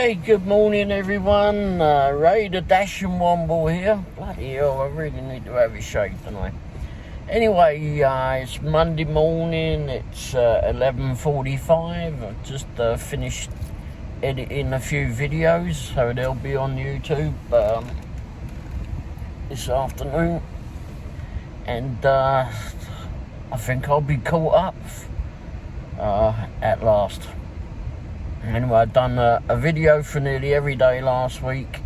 Okay, good morning everyone. Ray the Dashing Womble here. Bloody hell, I really need to have a shave tonight. Anyway, it's Monday morning, it's 11:45. I've just finished editing a few videos, so they'll be on YouTube this afternoon. And I think I'll be caught up at last. Anyway, I've done a video for nearly every day last week,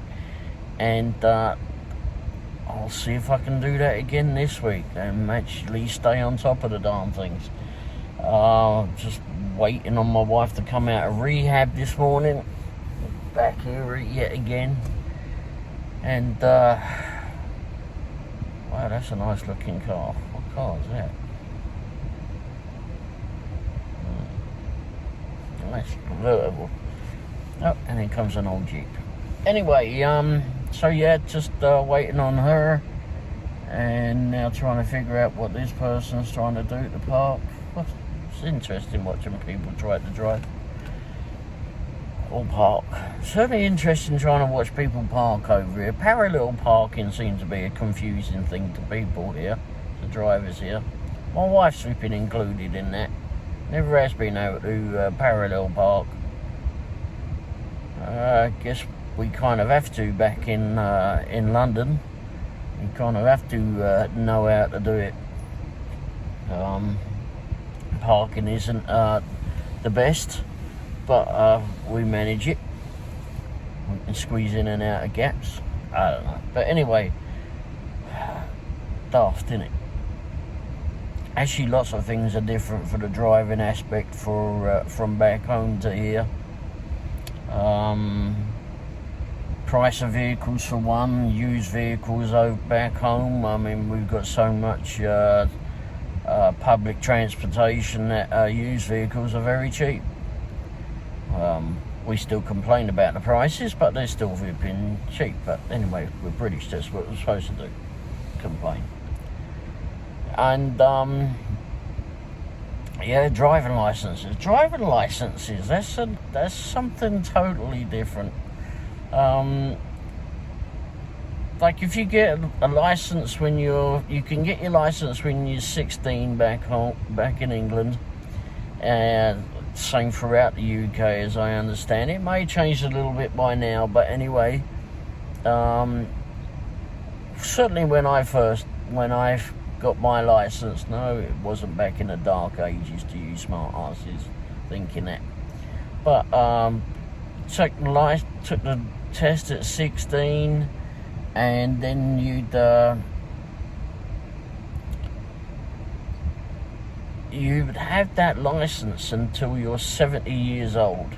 and I'll see if I can do that again this week and actually stay on top of the darn things. Just waiting on my wife to come out of rehab this morning. Back here yet again. And wow, that's a nice looking car. What car is that? Nice convertible. Oh, and then comes an old Jeep. Anyway, so yeah, just waiting on her, and now trying to figure out what this person's trying to do at the park. Well, it's interesting watching people try to drive or park. Certainly interesting trying to watch people park over here. Parallel parking seems to be a confusing thing to people here, the drivers here. My wife's been included in that. Never has been able to parallel park. I guess we kind of have to back in London. We kind of have to know how to do it. Parking isn't the best, but we manage it. We can squeeze in and out of gaps. I don't know. But anyway, daft, innit? Actually, lots of things are different for the driving aspect from back home to here. Price of vehicles for one, used vehicles over back home. I mean, we've got so much public transportation that used vehicles are very cheap. We still complain about the prices, but they're still flipping cheap. But anyway, we're British, that's what we're supposed to do, complain. And yeah, driving licenses. That's something totally different. Like if you get a license when you can get your license when you're 16 back in England, and same throughout the UK as I understand. It may change a little bit by now, but anyway, certainly when I got my license, no, it wasn't back in the dark ages to use smart asses thinking that. But took the test at 16, and then you'd have that license until you're 70 years old.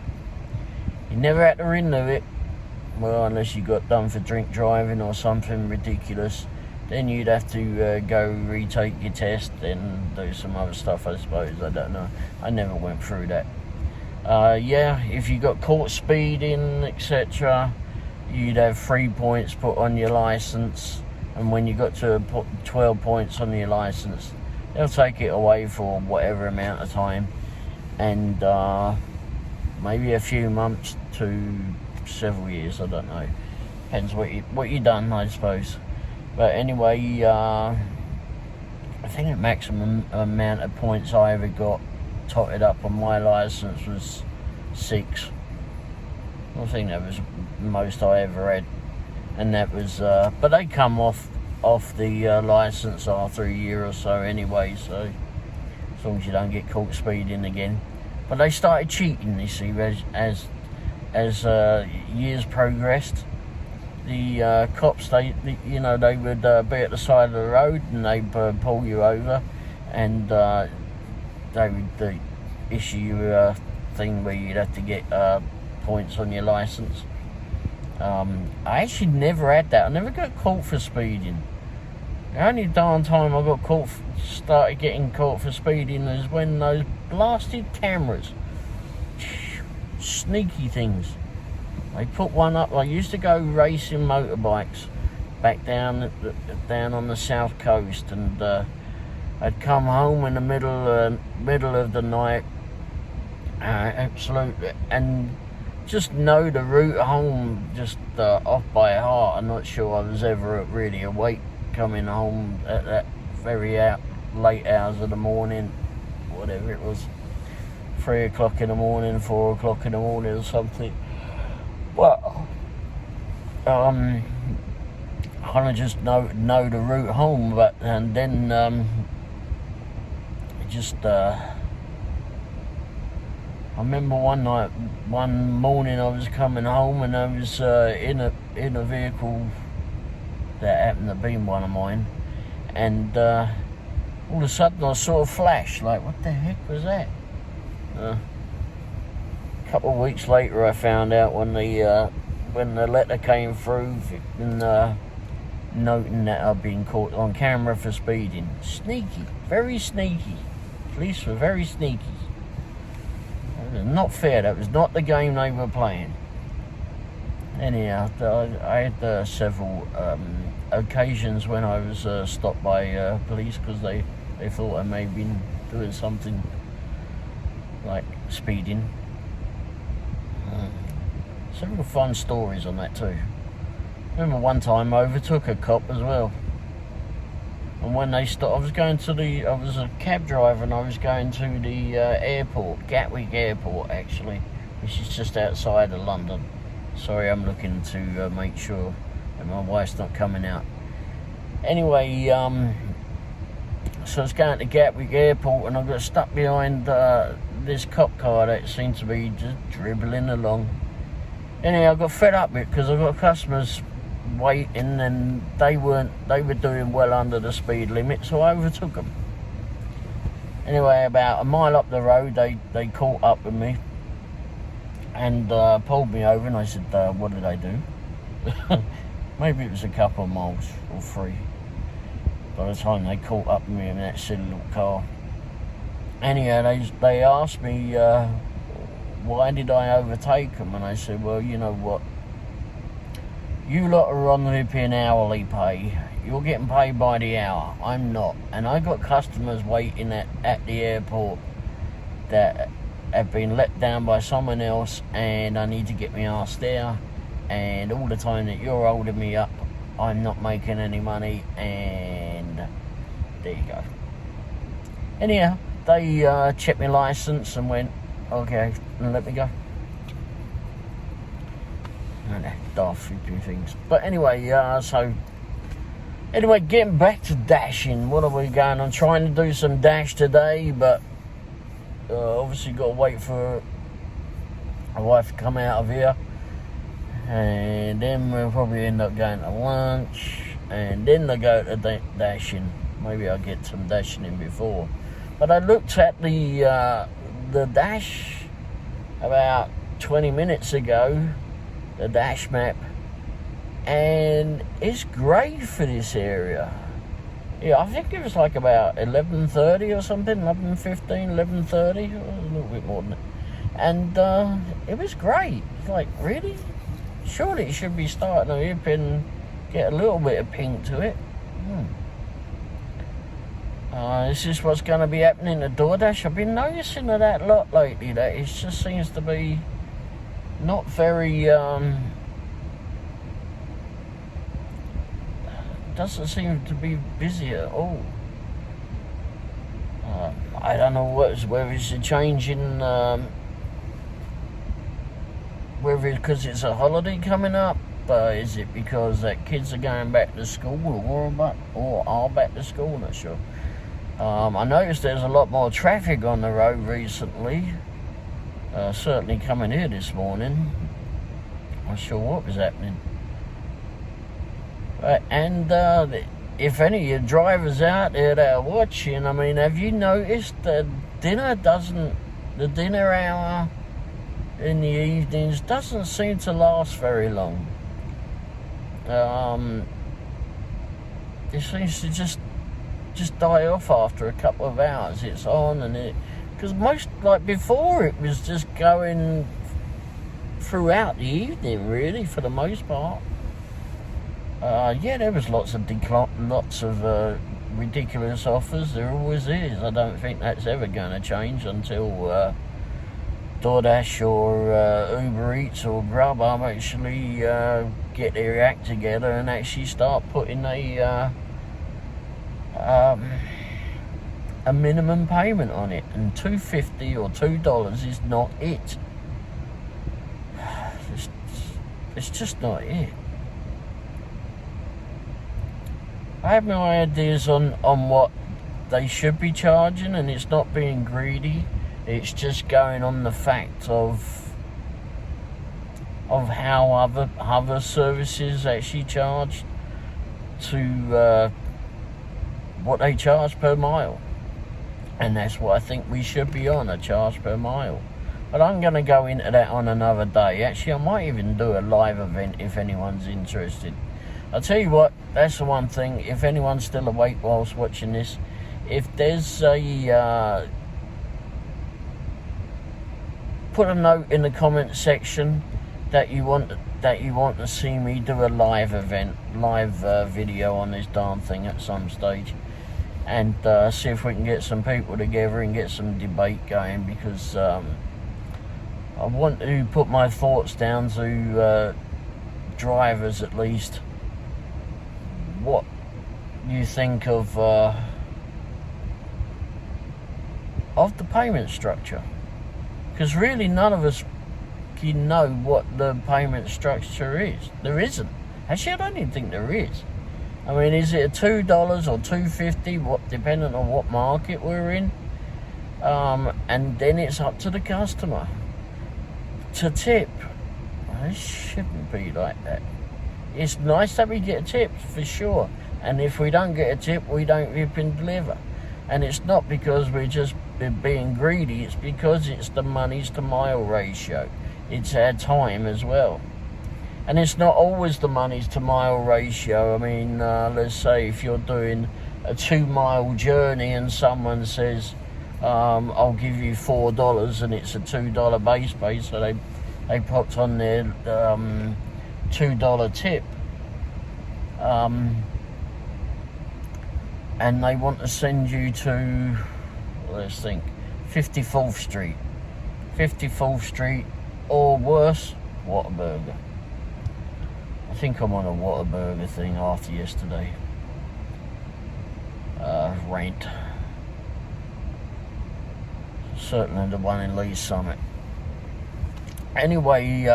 You never had to renew it, well, unless you got done for drink driving or something ridiculous. Then you'd have to go retake your test and do some other stuff, I suppose. I don't know. I never went through that. Yeah, if you got caught speeding, etc., you'd have 3 points put on your license. And when you got to put 12 points on your license, they'll take it away for whatever amount of time. And maybe a few months to several years, I don't know. Depends what you done, I suppose. But anyway, I think the maximum amount of points I ever got totted up on my licence was 6. I think that was the most I ever had. And that was, but they come off the licence after a year or so anyway, so as long as you don't get caught speeding again. But they started cheating, you see, as years progressed. The cops, they would be at the side of the road and they'd pull you over, and they would issue you a thing where you'd have to get points on your licence. I actually never had that. I never got caught for speeding. The only darn time I started getting caught for speeding is when those blasted cameras, sneaky things. They put one up. I used to go racing motorbikes back down on the south coast, and I'd come home in the middle of the night, absolute, and just know the route home just off by heart. I'm not sure I was ever really awake coming home at that very late hours of the morning, whatever it was, 3 o'clock in the morning, 4 o'clock in the morning or something. Well, kind of just know the route home, and then just I remember one morning I was coming home, and I was in a vehicle that happened to be one of mine, and all of a sudden I saw a flash. Like, what the heck was that? A couple of weeks later, I found out when the letter came through, noting that I'd been caught on camera for speeding. Sneaky, very sneaky. Police were very sneaky. It was not fair. That was not the game they were playing. Anyhow, I had several occasions when I was stopped by police because they thought I may have been doing something like speeding. Several fun stories on that too. I remember one time I overtook a cop as well. And when they stopped, I was a cab driver, and I was going to the airport, Gatwick Airport actually, which is just outside of London. Sorry, I'm looking to make sure that my wife's not coming out. Anyway, so I was going to Gatwick Airport, and I got stuck behind this cop car that seemed to be just dribbling along. Anyhow, I got fed up with it because I got customers waiting, and they were doing well under the speed limit, so I overtook them. Anyway, about a mile up the road, they caught up with me and pulled me over, and I said, what did I do? Maybe it was a couple of miles or 3 by the time they caught up with me in that silly little car. Anyhow, they asked me why did I overtake them, and I said, well, you know what, you lot are on the hourly pay. You're getting paid by the hour. I'm not. And I got customers waiting at the airport that have been let down by someone else, and I need to get my ass there. And all the time that you're holding me up, I'm not making any money. And there you go. Anyhow, they checked my license and went, okay, and let me go. Daft few things. But anyway, getting back to dashing. What are we going on? Trying to do some dash today, but obviously got to wait for my wife to come out of here, and then we'll probably end up going to lunch, and then they go to dashing. Maybe I'll get some dashing in before. But I looked at the dash about 20 minutes ago, the dash map, and it's great for this area. Yeah, I think it was like about 11:30 or something, 11:15, 11:30, a little bit more than that. And it was great. It's like, really? Surely it should be starting to up and get a little bit of pink to it. Is this what's going to be happening to DoorDash? I've been noticing that a lot lately, that it just seems to be not very, doesn't seem to be busy at all. I don't know whether it's a change in, whether it's because it's a holiday coming up, is it because that kids are going back to school or are back to school, not sure. I noticed there's a lot more traffic on the road recently. Certainly coming here this morning. Not sure what was happening. And if any of your drivers out there that are watching, I mean, have you noticed the dinner hour in the evenings doesn't seem to last very long. It seems to just die off after a couple of hours. It's on, and because before it was just going throughout the evening, really, for the most part. There was lots of ridiculous offers. There always is. I don't think that's ever going to change until DoorDash or Uber Eats or Grubhub actually get their act together and actually start putting a minimum payment on it. And $2.50 or $2 is not it. It's just not it. I have my ideas on what they should be charging, and it's not being greedy. It's just going on the fact of how other services actually charge to what they charge per mile. And that's what I think we should be on, a charge per mile. But I'm going to go into that on another day. Actually, I might even do a live event if anyone's interested. I'll tell you what, that's the one thing. If anyone's still awake whilst watching this, if there's a... put a note in the comment section that you want to see me do a live event, video on this darn thing at some stage. And see if we can get some people together and get some debate going, because I want to put my thoughts down to drivers, at least, what you think of the payment structure. Because really none of us can know what the payment structure is. There isn't. Actually, I don't even think there is. I mean, is it $2 or $2.50, depending on what market we're in? And then it's up to the customer to tip. It shouldn't be like that. It's nice that we get tips, for sure. And if we don't get a tip, we don't rip and deliver. And it's not because we're just being greedy. It's because it's the monies to mile ratio. It's our time as well. And it's not always the monies to mile ratio. I mean, let's say if you're doing a 2-mile journey and someone says, I'll give you $4, and it's a $2 base pay, so they popped on their $2 tip. And they want to send you to, let's think, 54th Street. 54th Street, or worse, Whataburger. I think I'm on a Whataburger thing after yesterday. Rant. Certainly the one in Lee's Summit. Anyway,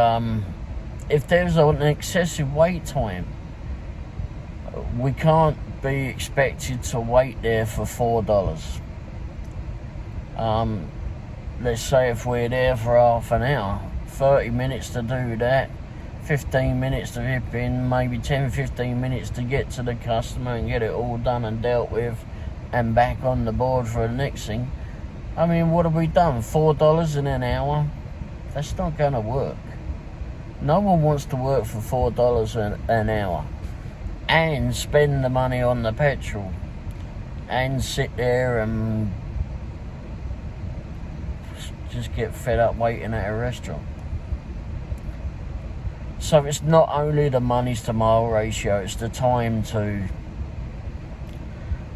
if there's an excessive wait time, we can't be expected to wait there for $4. Let's say if we're there for half an hour, 30 minutes to do that, 15 minutes to hip in, maybe 10-15 minutes to get to the customer and get it all done and dealt with and back on the board for the next thing. I mean, what have we done? $4 in an hour? That's not going to work. No one wants to work for $4 an hour and spend the money on the petrol and sit there and just get fed up waiting at a restaurant. So it's not only the monies to mile ratio, it's the time too.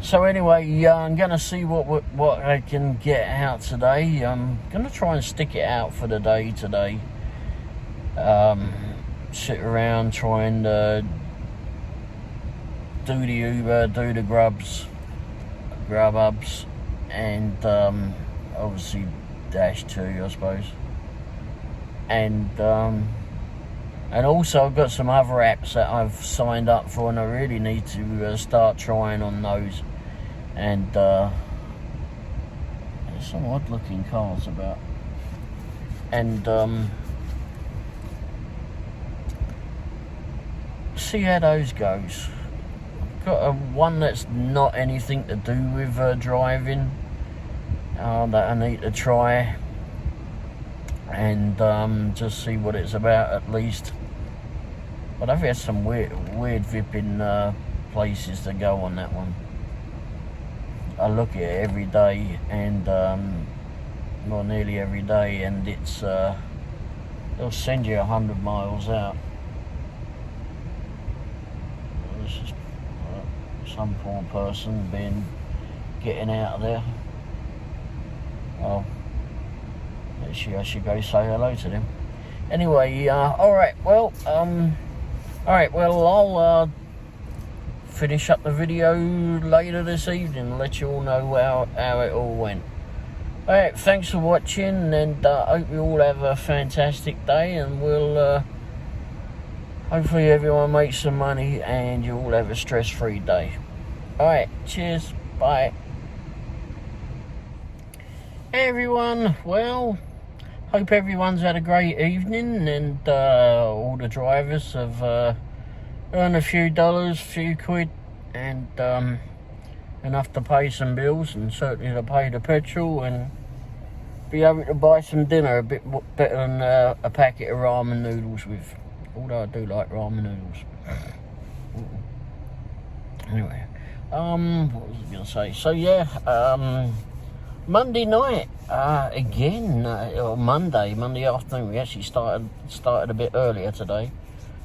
So anyway, I'm going to see what I can get out today. I'm going to try and stick it out for the day today. Sit around, try and do the Uber, do the Grubhubs, and obviously Dash too, I suppose. And also I've got some other apps that I've signed up for, and I really need to start trying on those. And there's some odd looking cars about. And see how those goes. I've got one that's not anything to do with driving that I need to try and just see what it's about at least. But I've had some weird vipping places to go on that one. I look at it every day, and well, nearly every day, and it's they'll send you 100 miles out. This is some poor person getting out of there. Well, it actually, I should go say hello to them. Anyway, alright, well, I'll finish up the video later this evening and let you all know how it all went. Alright, thanks for watching, and hope you all have a fantastic day, and we'll hopefully everyone makes some money and you all have a stress-free day. Alright, cheers, bye. Hey everyone, well, hope everyone's had a great evening, and all the drivers have earned a few dollars, few quid, and enough to pay some bills, and certainly to pay the petrol, and be able to buy some dinner a bit better than a packet of ramen noodles with. Although I do like ramen noodles. Anyway, what was I going to say? So yeah, Monday night, again, or Monday afternoon, we actually started a bit earlier today.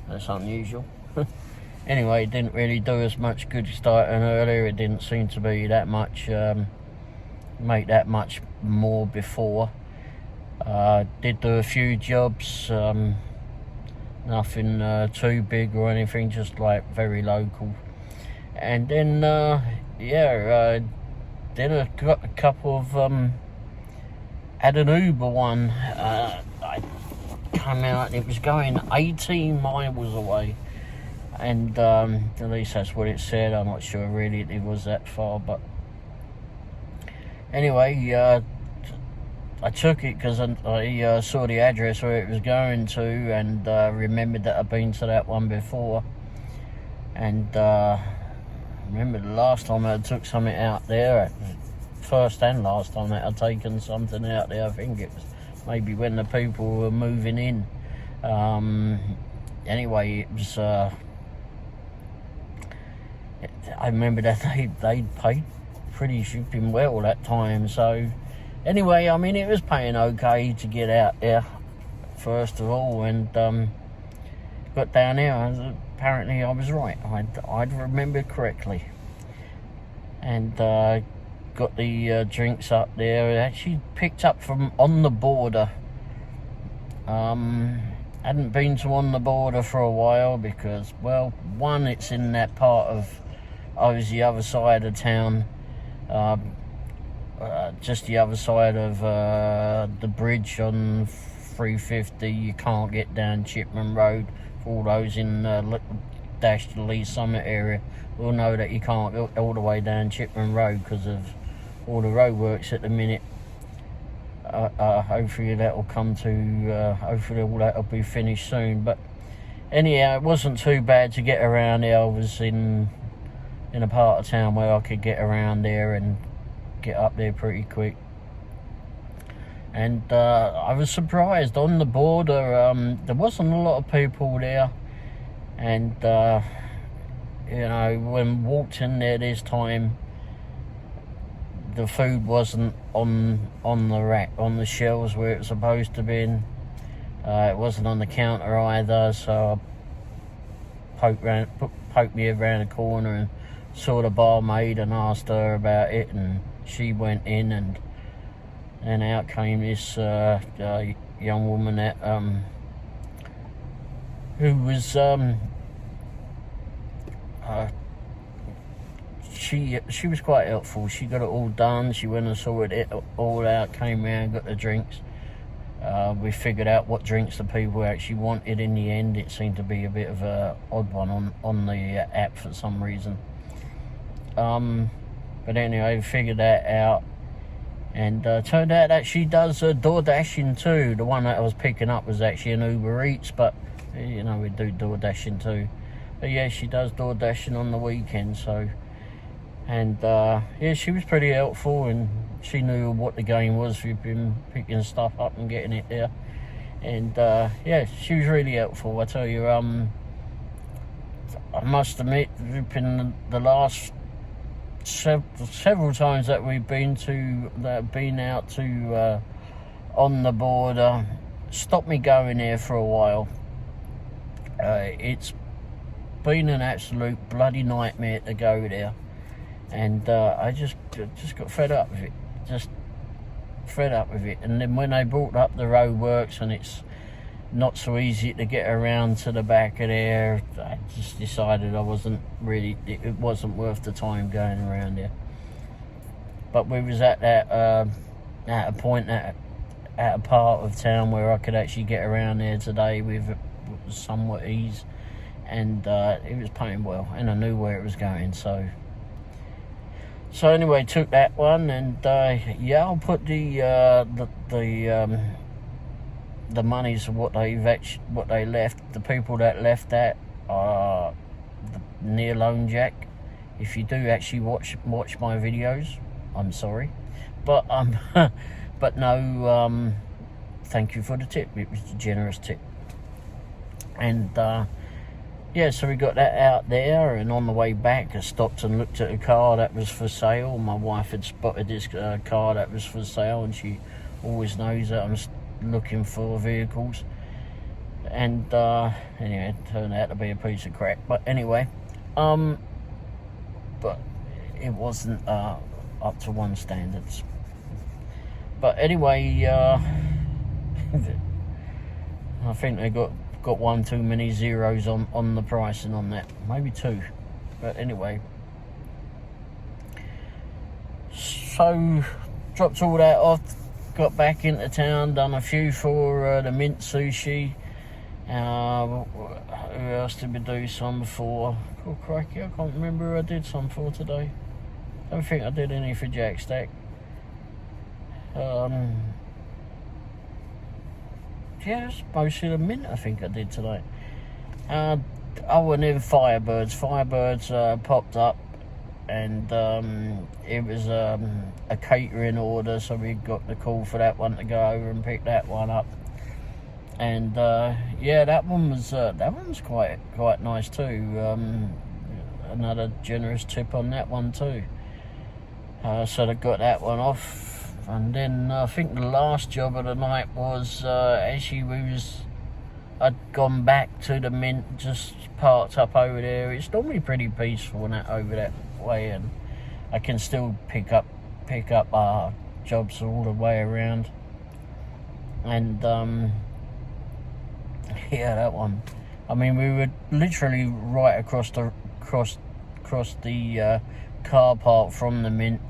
That's unusual. Anyway, it didn't really do us much good starting earlier. It didn't seem to be that much, make that much more before. Did do a few jobs, nothing too big or anything, just like very local. And then, then I got a couple of, had an Uber one. I came out and it was going 18 miles away. And at least that's what it said. I'm not sure really it was that far, but anyway, I took it because I saw the address where it was going to, and remembered that I'd been to that one before. And remember the last time I took something out there, first and last time that I'd taken something out there, I think it was maybe when the people were moving in. Anyway, it was, I remember that they paid pretty shipping well that time, so anyway, I mean, it was paying okay to get out there, first of all, and got down there, and apparently I was right. I'd remembered correctly. And got the drinks up there. Actually picked up from On the Border. Hadn't been to On the Border for a while because, well, one, it's in that part of, I was the other side of town. Just the other side of the bridge on 350. You can't get down Chipman Road. For all those in Dash to Lee Summit area will know that you can't go all the way down Chipman Road because of all the roadworks at the minute. Hopefully that'll come to, hopefully all that'll be finished soon. But anyhow, it wasn't too bad to get around there. I was in a part of town where I could get around there and get up there pretty quick. And I was surprised. On the border, there wasn't a lot of people there, and you know, when walked in there this time, the food wasn't on the rack, on the shelves where it was supposed to be. It wasn't on the counter either, so I poked me around the corner and saw the barmaid and asked her about it, and she went in, and out came this young woman that who was she was quite helpful. She got it all done. She went and sorted it all out, came round, got the drinks. We figured out what drinks the people actually wanted in the end. It seemed to be a bit of a odd one on the app for some reason. But anyway, figured that out. And turned out that she does door dashing too. The one that I was picking up was actually an Uber Eats, but you know, we do door dashing too. But yeah, she does door dashing on the weekend. So, and yeah, she was pretty helpful, and she knew what the game was. We've been picking stuff up and getting it there, and yeah, she was really helpful. I tell you, I must admit, we've been the last several times that we've been out to On the Border, stopped me going there for a while. It's been an absolute bloody nightmare to go there, and I just got fed up with it. Just fed up with it. And then when they brought up the roadworks and it's not so easy to get around to the back of there, I just decided it wasn't worth the time going around there. But we was at that at a point at a part of town where I could actually get around there today with somewhat ease, and it was paying well, and I knew where it was going. So anyway, took that one, and yeah, I'll put the monies of what they left. The people that left that are near Lone Jack. If you do actually watch my videos, I'm sorry, but but no, thank you for the tip. It was a generous tip. And yeah, so we got that out there, and on the way back I stopped and looked at a car that was for sale. My wife had spotted this car that was for sale, and she always knows that I'm looking for vehicles. And anyway, it turned out to be a piece of crap. But anyway, but it wasn't up to one standards. But anyway, I think they got one too many zeros on the pricing on that, maybe two. But anyway, so dropped all that off, got back into town, done a few for the mint sushi. Who else did we do some for? Oh crikey, I can't remember who I did some for today. I don't think I did any for Jack Stack. Yeah, it's mostly the mint I think I did today. And then Firebirds. Firebirds popped up, and it was a catering order, so we got the call for that one to go over and pick that one up. And yeah, that one was quite nice too. Another generous tip on that one too. So they got that one off. And then I think the last job of the night was actually I'd gone back to the mint, just parked up over there. It's normally pretty peaceful over that way, and I can still pick up jobs all the way around. And yeah, that one. I mean, we were literally right across the car park from the mint.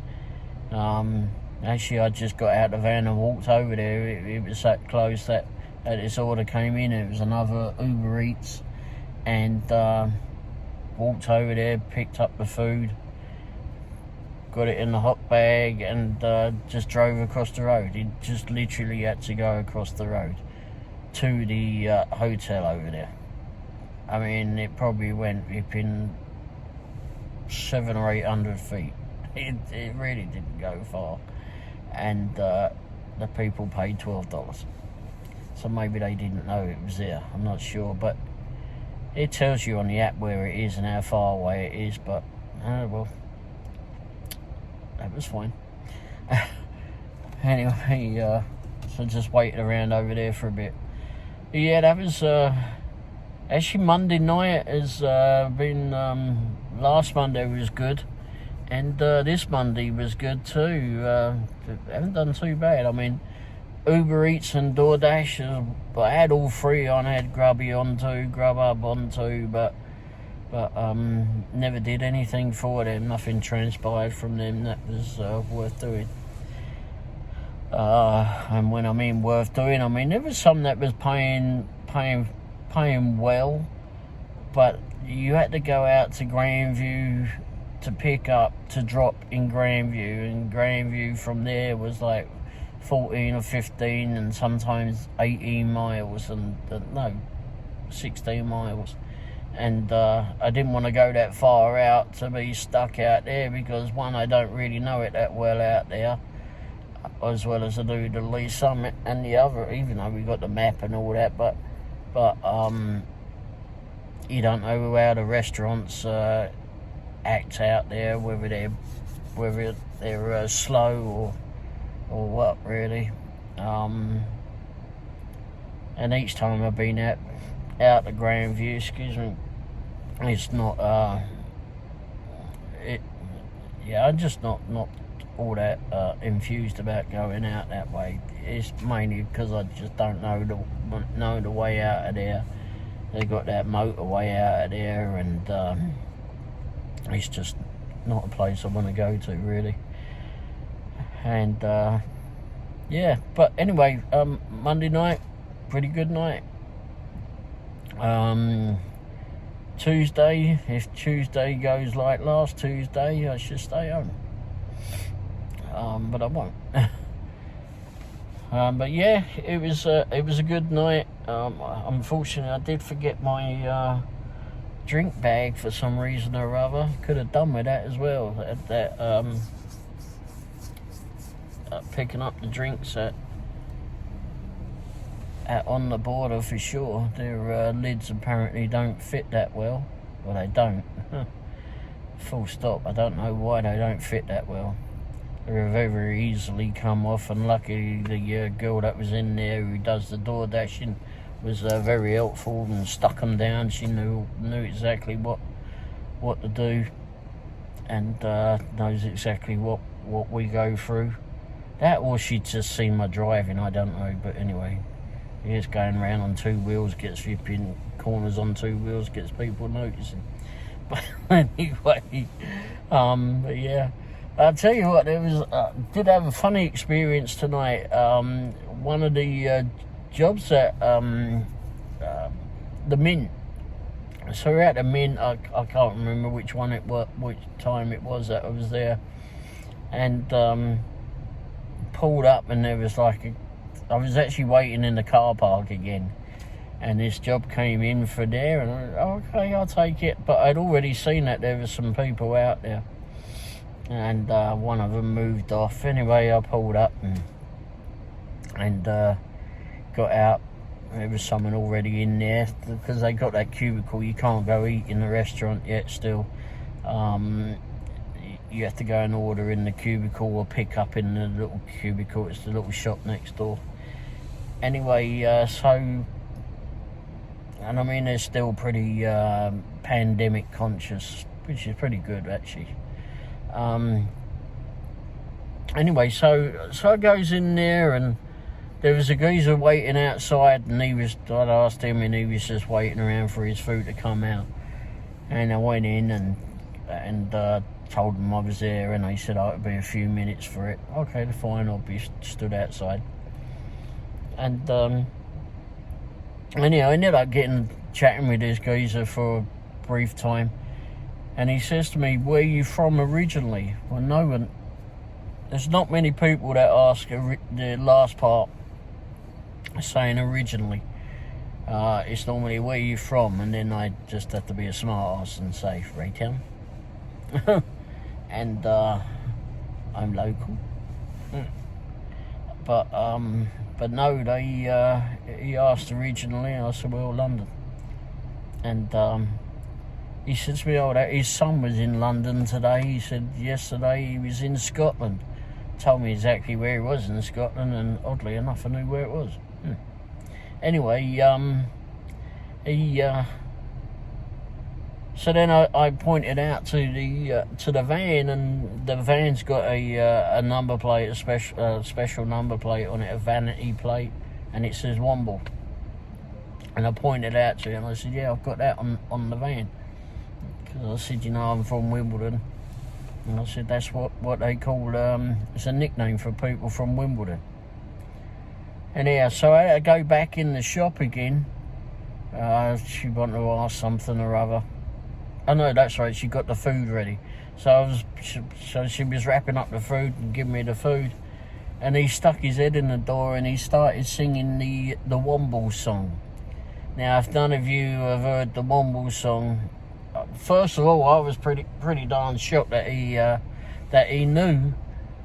Actually, I just got out of the van and walked over there. It was that close that this order came in. It was another Uber Eats, and walked over there, picked up the food, got it in the hot bag, and just drove across the road. He just literally had to go across the road to the hotel over there. I mean, it probably went in 700 or 800 feet. It really didn't go far. And the people paid $12. So maybe they didn't know it was there. I'm not sure, but it tells you on the app where it is and how far away it is. But well, that was fine. Anyway, so just waited around over there for a bit. But yeah, that was actually Monday night has been. Last Monday was good. And this Monday was good too. Haven't done too bad. I mean, Uber Eats and DoorDash, I had all three on. I had Grubhub on too, but never did anything for them. Nothing transpired from them that was worth doing. And when I mean worth doing, I mean there was some that was paying well, but you had to go out to Grandview to pick up, to drop in Grandview, and Grandview from there was like 14 or 15 and sometimes 18 miles, and 16 miles. And I didn't want to go that far out to be stuck out there, because one, I don't really know it that well out there, as well as I do the Lee Summit, and the other, even though we got the map and all that, but you don't know how the restaurants act out there, whether they're slow or what really. And each time I've been out to Grandview, excuse me, it's not I'm just not all that enthused about going out that way. It's mainly because I just don't know the way out of there. They got that motorway out of there, and it's just not a place I want to go to, really. And yeah, but anyway, Monday night, pretty good night. Tuesday, if Tuesday goes like last Tuesday, I should stay home. But I won't. But yeah, it was a good night. Unfortunately, I did forget my drink bag for some reason or other. Could have done with that as well. Picking up the drinks at on the border for sure. Their lids apparently don't fit that well. Well, they don't. Full stop. I don't know why they don't fit that well. They're very, very easily come off, and luckily the girl that was in there who does the door dashing was very helpful and stuck them down. She knew exactly what to do, and knows exactly what we go through. That, or she'd just seen my driving, I don't know. But anyway, just going around on two wheels, gets flipping corners on two wheels, gets people noticing. But anyway, but yeah, I'll tell you what, did have a funny experience tonight. One of the jobs at the Mint. So we're at the Mint. I can't remember which time it was that I was there, and pulled up, and there was I was actually waiting in the car park again, and this job came in for there, and I went, okay, I'll take it. But I'd already seen that there was some people out there, and one of them moved off. Anyway, I pulled up and got out. There was someone already in there, because they got that cubicle. You can't go eat in the restaurant yet still. You have to go and order in the cubicle or pick up in the little cubicle. It's the little shop next door. Anyway, and I mean, they're still pretty pandemic conscious, which is pretty good, actually. Anyway, so I goes in there, and there was a geezer waiting outside, and I'd asked him, and he was just waiting around for his food to come out. And I went in and told him I was there, and they said, it'd be a few minutes for it. Okay, fine, I'll be stood outside. And anyhow, I ended up chatting with this geezer for a brief time, and he says to me, where are you from originally? Well, no one, there's not many people that ask the last part, saying originally. It's normally, where are you from? And then I just have to be a smart ass and say, Raytown. And I'm local. But no, he asked originally. I said, well, London. And he said to me, his son was in London today. He said yesterday he was in Scotland. Told me exactly where he was in Scotland, and oddly enough, I knew where it was. Anyway, so then I pointed out to the van, and the van's got a number plate, a special number plate on it, a vanity plate, and it says Womble. And I pointed out to him, I said, yeah, I've got that on the van. Because I said, I'm from Wimbledon. And I said, that's what they call, it's a nickname for people from Wimbledon. And yeah, so I had to go back in the shop again. She wanted to ask something or other. Oh no, that's right, she got the food ready. So she was wrapping up the food and giving me the food. And he stuck his head in the door, and he started singing the Womble song. Now, if none of you have heard the Womble song, first of all, I was pretty darn shocked that he knew.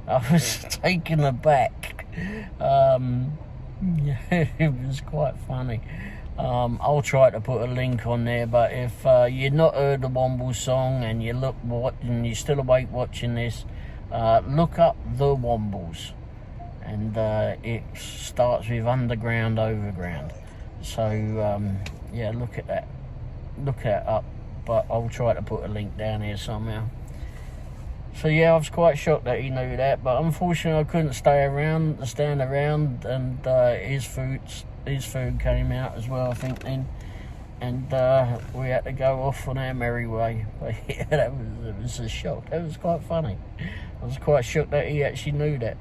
I was taken aback. It was quite funny. I'll try to put a link on there, but if you've not heard the Womble song and you're still awake watching this, look up the Wombles, and it starts with Underground, Overground. So yeah, look at that up, but I'll try to put a link down here somehow. So yeah, I was quite shocked that he knew that, but unfortunately I couldn't stand around, and his food came out as well, I think then, and we had to go off on our merry way. But yeah, it was a shock. That was quite funny. I was quite shocked that he actually knew that.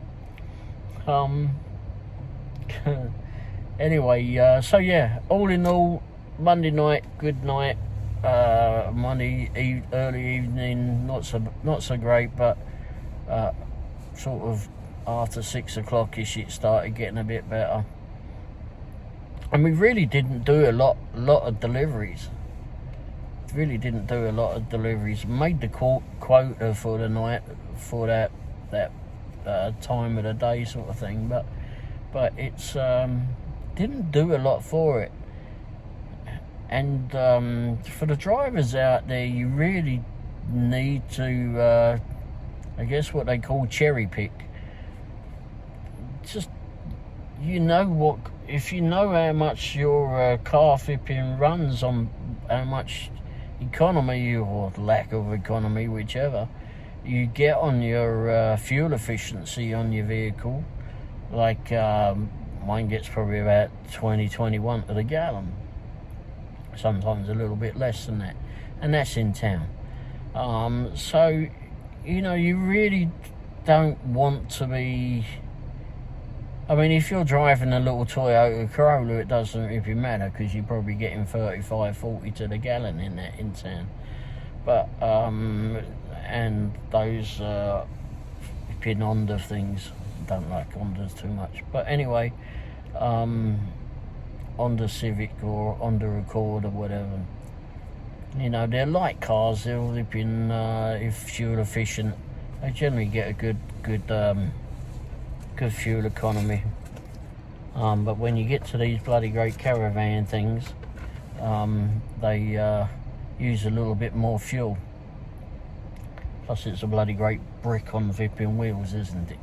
Anyway, so yeah, all in all, Monday night, good night. Early evening, not so great, but sort of after 6 o'clock-ish it started getting a bit better. And we really didn't do a lot of deliveries. Really didn't do a lot of deliveries. Made the quota for the night, for that time of the day sort of thing, but it's didn't do a lot for it. And for the drivers out there, you really need to, I guess what they call cherry pick. Just, if you know how much your car flipping runs on, how much economy or lack of economy, whichever, you get on your fuel efficiency on your vehicle. Like mine gets probably about 21 to the gallon. Sometimes a little bit less than that, and that's in town. So you really don't want to be, I mean, if you're driving a little Toyota Corolla, it doesn't really matter, because you're probably getting 35-40 to the gallon in town. But and those pin Honda things, don't like Hondas too much, but anyway, Honda Civic or Honda Accord or whatever, they're light cars. They're flipping if fuel efficient, they generally get a good fuel economy. But when you get to these bloody great caravan things, they use a little bit more fuel. Plus, it's a bloody great brick on the flipping wheels, isn't it?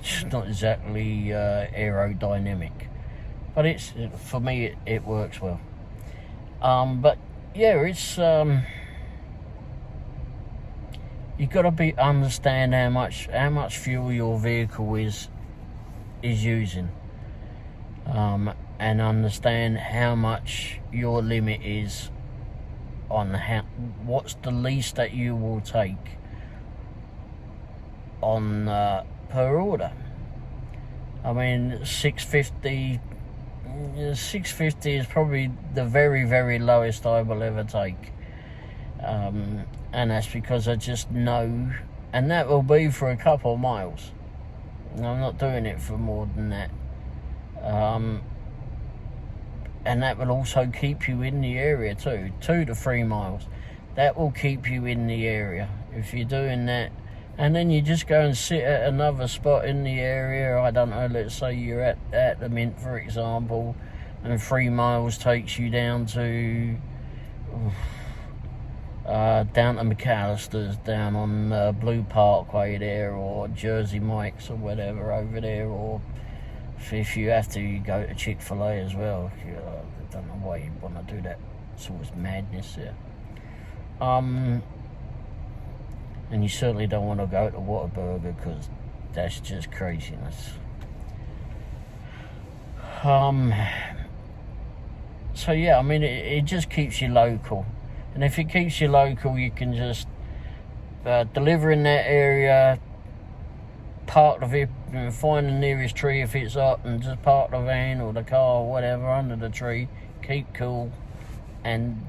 It's not exactly aerodynamic. But for me, it works well. But yeah, it's you've got to understand how much fuel your vehicle is using, and understand how much your limit is on what's the least that you will take on per order. I mean, 650 is probably the very, very lowest I will ever take, and that's because I just know, and that will be for a couple of miles. I'm not doing it for more than that, and that will also keep you in the area too. 2 to 3 miles, that will keep you in the area if you're doing that. And then you just go and sit at another spot in the area. I don't know, let's say you're at the Mint, for example, and 3 miles takes you down to McAllister's, down on Blue Parkway there, or Jersey Mike's or whatever over there, or if you have to, you go to Chick-fil-A as well. I don't know why you want to do that sort of madness there. And you certainly don't want to go to Whataburger, because that's just craziness. So yeah, I mean, it just keeps you local. And if it keeps you local, you can just deliver in that area, park the vehicle, find the nearest tree if it's hot, and just park the van or the car or whatever under the tree, keep cool, and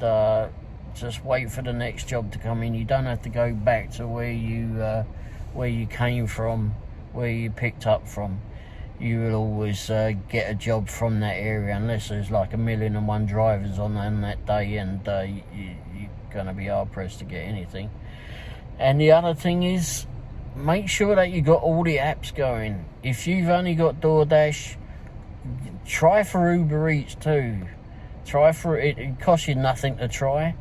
just wait for the next job to come in. You don't have to go back to where you came from, where you picked up from. You will always get a job from that area, unless there's like 1,000,001 drivers on that day, and you're going to be hard pressed to get anything. And the other thing is, make sure that you got all the apps going. If you've only got DoorDash, try for Uber Eats too. Try for it. It costs you nothing to try.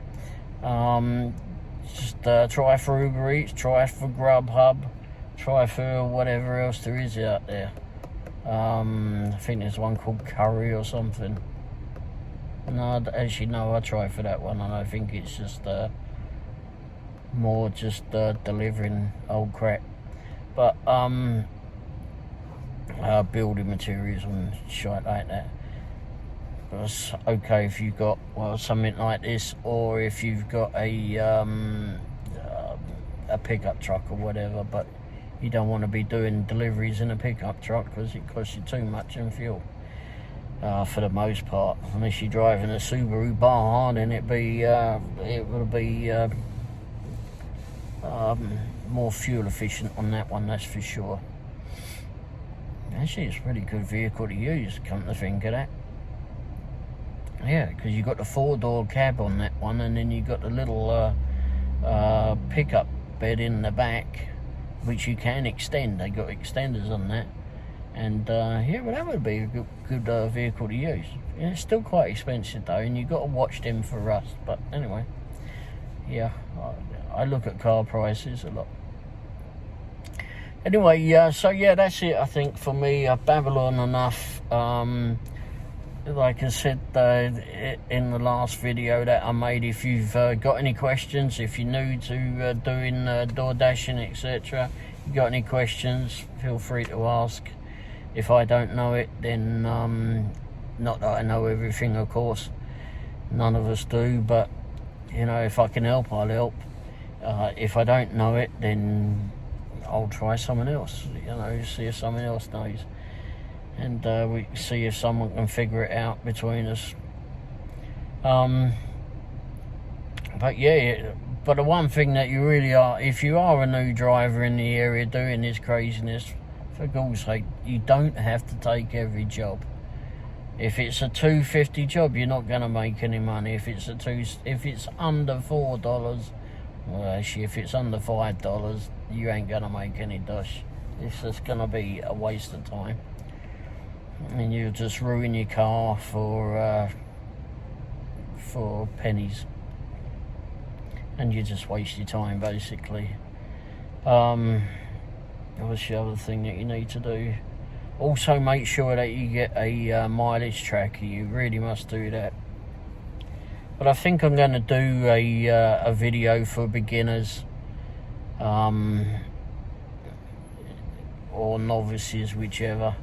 Just try for Uber Eats, try for Grubhub, try for whatever else there is out there. I think there's one called Curry or something. No, actually no, I tried for that one, and I think it's just more just delivering old crap. But building materials and shit like that. But it's okay if you've got something like this, or if you've got a pickup truck or whatever. But you don't want to be doing deliveries in a pickup truck because it costs you too much in fuel. For the most part, unless you're driving a Subaru Baja, then it will be more fuel efficient on that one, that's for sure. Actually, it's a pretty good vehicle to use, come to think of that. Yeah, because you've got the 4-door cab on that one, and then you've got the little pickup bed in the back, which you can extend. They got extenders on that. And yeah, well, that would be a good vehicle to use. Yeah, it's still quite expensive though, and you've got to watch them for rust. But anyway, yeah, I look at car prices a lot. Anyway, so yeah, that's it, I think, for me. I've babbled on enough. Like I said in the last video that I made, if you've got any questions, if you're new to doing door dashing, etc., you got any questions, feel free to ask. If I don't know it, then not that I know everything, of course, none of us do, but you know, if I can help, I'll help. If I don't know it, then I'll try someone else, you know, see if someone else knows, and we see if someone can figure it out between us. But yeah, but the one thing that you really are, if you are a new driver in the area doing this craziness, for God's sake, you don't have to take every job. If it's a $2.50 job, you're not going to make any money. If it's under $4, well, actually, if it's under $5, you ain't going to make any dosh. It's just going to be a waste of time, and you'll just ruin your car for pennies, and you just waste your time, basically. What's the other thing that you need to do? Also, make sure that you get a mileage tracker. You really must do that. But I think I'm going to do a video for beginners, or novices, whichever,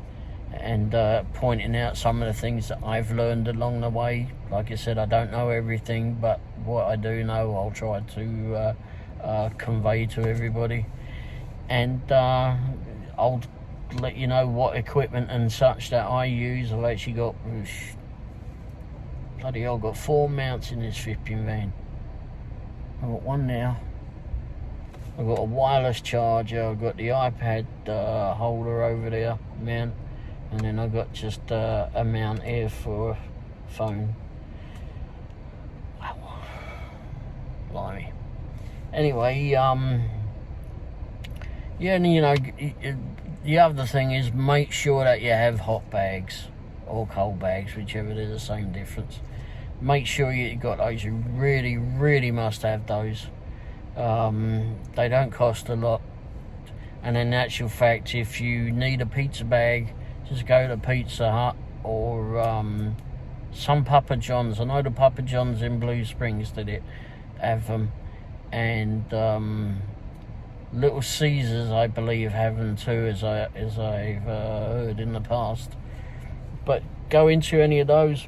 and pointing out some of the things that I've learned along the way. Like I said, I don't know everything, but what I do know, I'll try to convey to everybody. And I'll let you know what equipment and such that I use. I've actually got, bloody hell, I've got 4 mounts in this flipping van. I've got one now. I've got a wireless charger. I've got the iPad holder over there, mount, and then I've got just a mount here for a phone. Wow, blimey. Anyway, yeah, and you know, the other thing is, make sure that you have hot bags or cold bags, whichever, they're the same difference. Make sure you got those. You really, really must have those. They don't cost a lot, and in actual fact, if you need a pizza bag, just go to Pizza Hut or some Papa John's. I know the Papa John's in Blue Springs have them, and Little Caesars, I believe, have them too, as I've heard in the past. But go into any of those,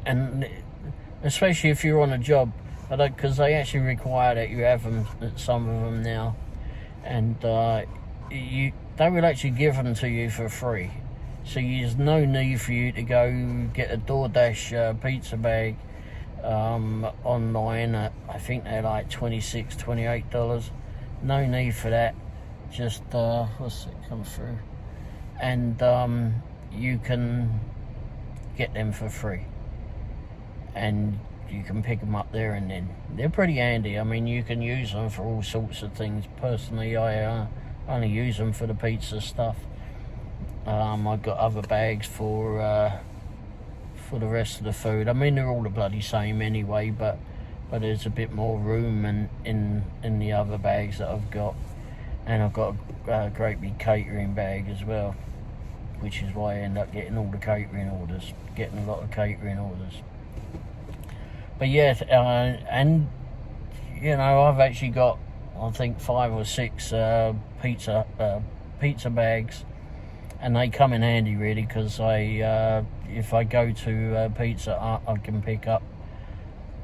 and especially if you're on a job, because they actually require that you have them, some of them now, and they will actually give them to you for free. So there's no need for you to go get a DoorDash pizza bag online. I think they're like $26, $28. No need for that. Just let's see, come through, and you can get them for free, and you can pick them up there and then. They're pretty handy. I mean, you can use them for all sorts of things. Personally, I only use them for the pizza stuff. I've got other bags for the rest of the food. I mean, they're all the bloody same anyway, but there's a bit more room in the other bags that I've got. And I've got a great big catering bag as well, which is why I end up getting all the catering orders, getting a lot of catering orders. But yeah, and you know, I've actually got, I think, 5 or 6 pizza bags, and they come in handy really, because if I go to Pizza Hut, I can pick up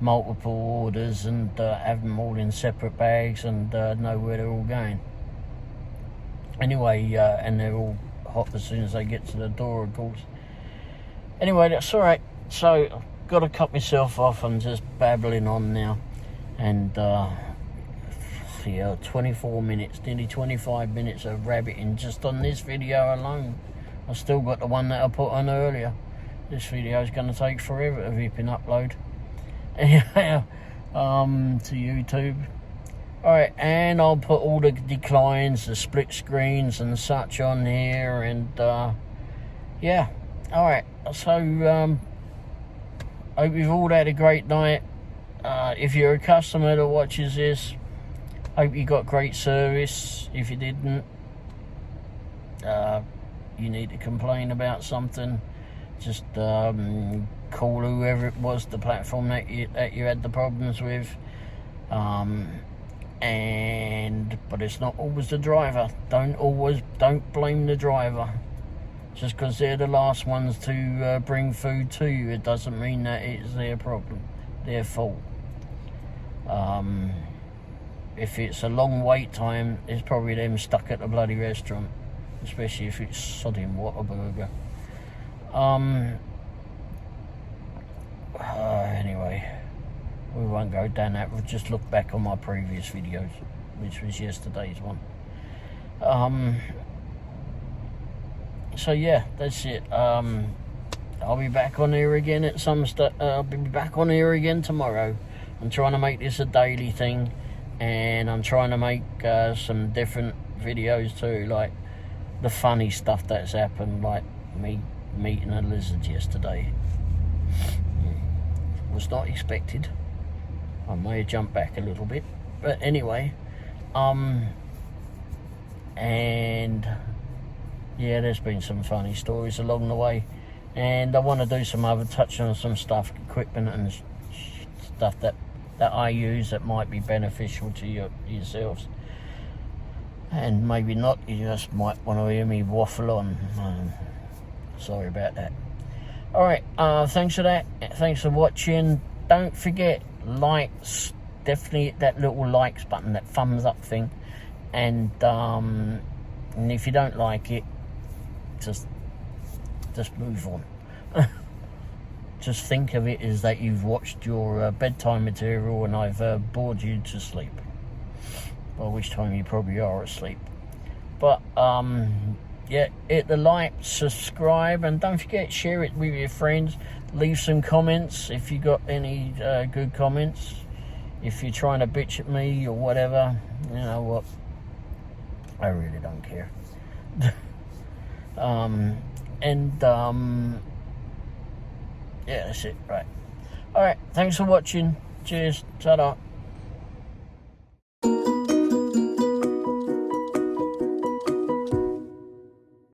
multiple orders and have them all in separate bags and know where they're all going. Anyway, and they're all hot as soon as they get to the door, of course. Anyway, that's all right. So I've got to cut myself off. I'm just babbling on now, and yeah, 24 minutes, nearly 25 minutes of rabbiting just on this video alone. I've still got the one that I put on earlier. This video is going to take forever to rip and upload to YouTube. Alright, and I'll put all the declines, the split screens and such on here, and yeah. Alright, so hope you've all had a great night. If you're a customer that watches this, hope you got great service. If you didn't, you need to complain about something, just call whoever it was, the platform that you had the problems with. But it's not always the driver. Don't blame the driver. Just because they're the last ones to bring food to you, it doesn't mean that it's their problem, their fault. If it's a long wait time, it's probably them stuck at the bloody restaurant, especially if it's sodding Whataburger. Anyway, we won't go down that. We'll just look back on my previous videos, which was yesterday's one. So yeah, that's it. I'll be back on here again at I'll be back on here again tomorrow. I'm trying to make this a daily thing, and I'm trying to make some different videos too, like the funny stuff that's happened, like me meeting a lizard yesterday. Was not expected. I may have jumped back a little bit, but anyway, and yeah, there's been some funny stories along the way, and I want to do some other touch on some stuff, equipment and stuff that I use that might be beneficial to yourselves, and maybe not. You just might want to hear me waffle on. Sorry about that. Alright, thanks for that. Thanks for watching. Don't forget, likes, definitely hit that little likes button, that thumbs up thing, and if you don't like it, just move on. Just think of it as that you've watched your bedtime material and I've bored you to sleep, by which time you probably are asleep. But yeah, hit the like, subscribe, and don't forget, share it with your friends. Leave some comments if you got any good comments. If you're trying to bitch at me or whatever, you know what, I really don't care. Yeah, that's it. Right. Alright, thanks for watching. Cheers. Ta-da.